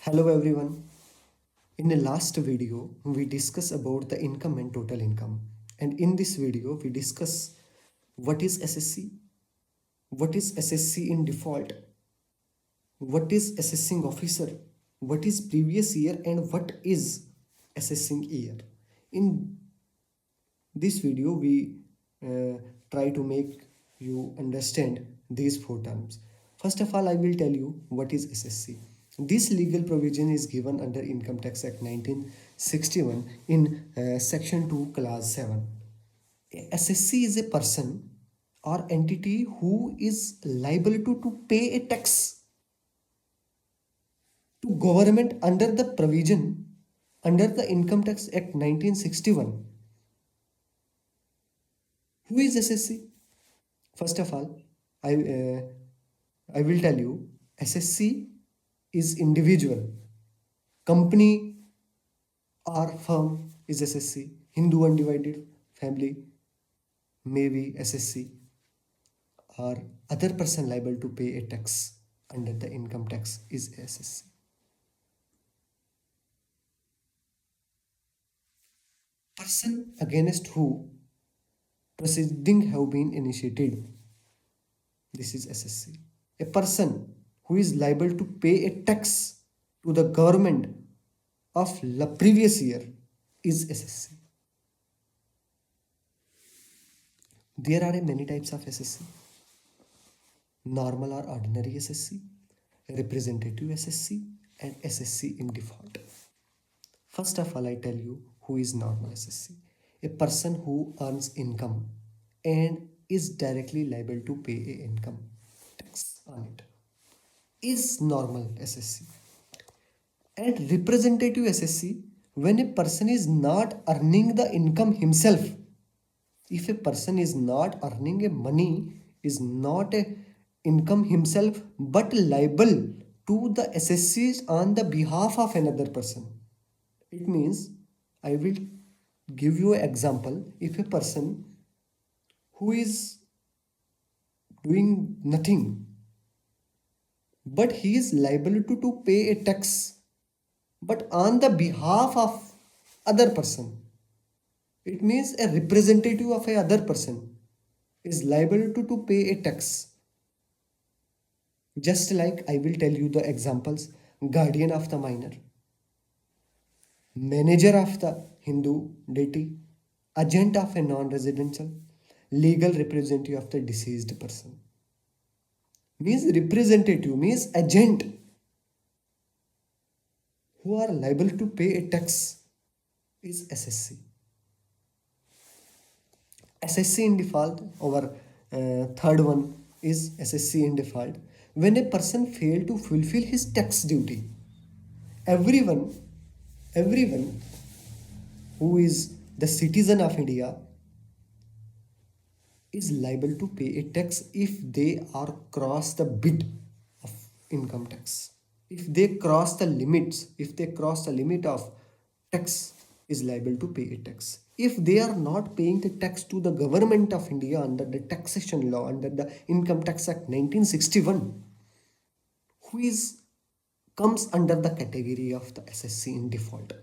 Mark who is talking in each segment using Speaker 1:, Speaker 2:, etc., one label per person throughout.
Speaker 1: Hello everyone. In the last video, we discussed about the income and total income. And in this video, we discuss what is SSC, what is SSC in default, what is assessing officer, what is previous year, and what is assessing year. In this video, we try to make you understand these four terms. First of all, I will tell you what is SSC. This legal provision is given under Income Tax Act 1961 in Section 2, Clause 7. A SSC is a person or entity who is liable to pay a tax to government under the provision under the Income Tax Act 1961. Who is SSC? First of all, I will tell you SSC is individual. Company or firm is SSC. Hindu undivided family may be SSC, or other person liable to pay a tax under the income tax is SSC. Person against who proceeding have been initiated. This is SSC. A person who is liable to pay a tax to the government of the previous year is SSC. There are many types of SSC. Normal or ordinary SSC, representative SSC, and SSC in default. First of all, I tell you who is normal SSC. A person who earns income and is directly liable to pay a income tax on it is normal SSC. And representative SSC, when a person is not earning the income himself. If a person is not earning a money, is not a income himself, but liable to the SSCs on the behalf of another person. It means, I will give you an example. If a person who is doing nothing, but he is liable to pay a tax, but on the behalf of other person. It means a representative of a other person is liable to pay a tax. Just like I will tell you the examples: guardian of the minor, manager of the Hindu deity, agent of a non-residential, legal representative of the deceased person. Means representative means agent who are liable to pay a tax is SSC. SSC in default, our third one is SSC in default. When a person fail to fulfill his tax duty, everyone who is the citizen of India is liable to pay a tax if they are cross the bid of income tax. If they cross the limits, if they cross the limit of tax, is liable to pay a tax. If they are not paying the tax to the government of India under the taxation law, under the Income Tax Act 1961, who is comes under the category of the SSC in default.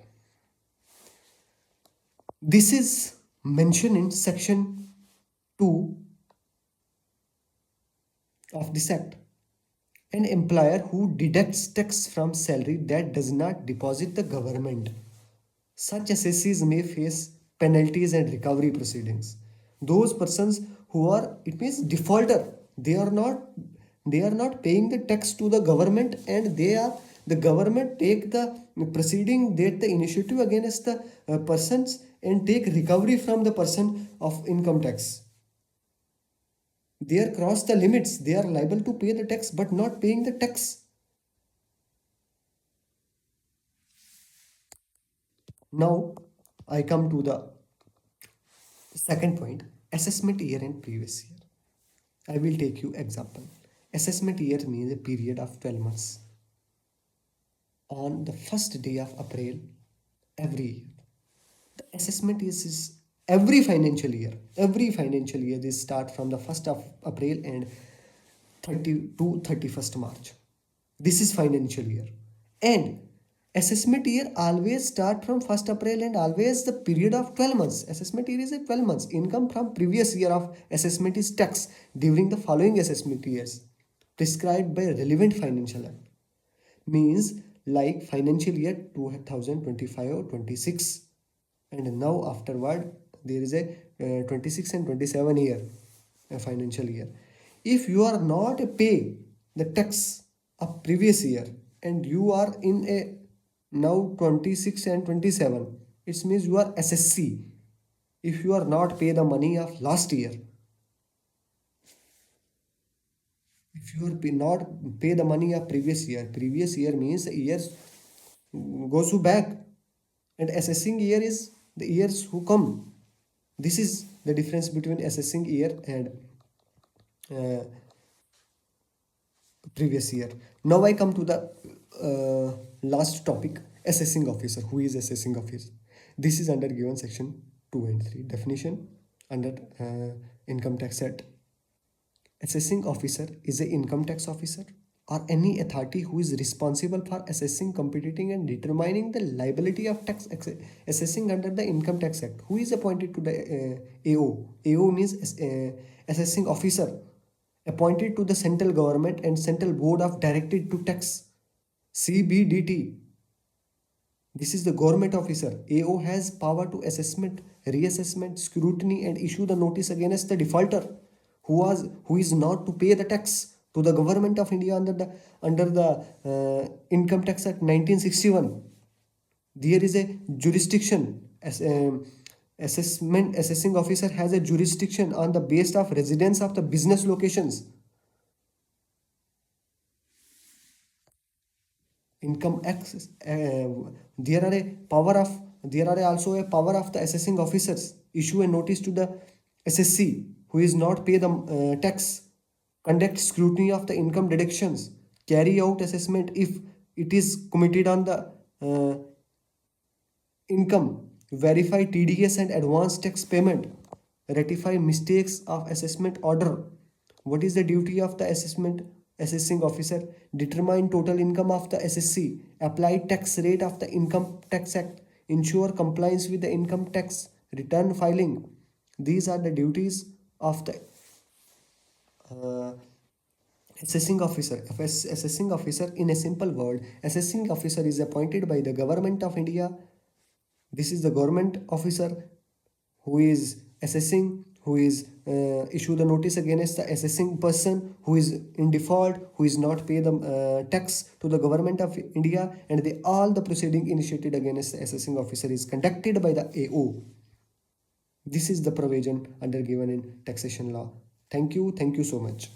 Speaker 1: This is mentioned in section 2 of this act. An employer who deducts tax from salary that does not deposit the government. Such assessees may face penalties and recovery proceedings. Those persons who are, it means defaulter, they are not paying the tax to the government, and the government take the proceeding, take the initiative against the persons and take recovery from the person of income tax. They are crossed the limits, they are liable to pay the tax but not paying the tax. Now I come to the second point, assessment year and previous year. I will take you example. Assessment year means a period of 12 months. On the first day of April every year. The assessment is every financial year. Every financial year they start from the 1st of April and 30 to 31st March. This is financial year. And Assessment year always start from 1st April and always the period of 12 months. Assessment year is a 12 months. Income from previous year of assessment is tax during the following assessment years prescribed by relevant financial act. Means like financial year 2025 or 26, and now afterward there is a 26 and 27 year financial year. If you are not pay the tax of previous year and you are in a now 26 and 27, it means you are SSC. If you are not pay the money of last year, if you are not pay the money of previous year means the years goes to back, and assessing year is the years who come. This is the difference between assessing year and uh, previous year. Now I come to the last topic, assessing officer. Who is assessing officer? This is under given section 2 and 3 definition under income tax act. Assessing officer is an income tax officer or any authority who is responsible for assessing, computing, and determining the liability of tax assessing under the Income Tax Act. Who is appointed to the AO? AO means assessing officer appointed to the central government and central board of directed to tax, CBDT. This is the government officer. AO has power to assessment, reassessment, scrutiny, and issue the notice against the defaulter who is not to pay the tax to the government of India under the Income Tax Act 1961. There is a jurisdiction as assessing officer has a jurisdiction on the basis of residence of the business locations. Income access, there are a power of there are also a power of the assessing officers issue a notice to the SSC who is not pay the tax, conduct scrutiny of the income deductions, carry out assessment if it is committed on the income, verify TDS and advance tax payment, ratify mistakes of assessment order. What is the duty of the assessing officer? Determine total income of the SSC, apply tax rate of the Income Tax Act, ensure compliance with the income tax return filing. These are the duties of the uh, assessing officer. Assessing officer, in a simple word, assessing officer is appointed by the government of India. This is the government officer who is assessing, who is issue the notice against the assessing person who is in default, who is not pay the tax to the government of India, and all the proceeding initiated against the assessing officer is conducted by the AO. This is the provision under given in taxation law. Thank you so much.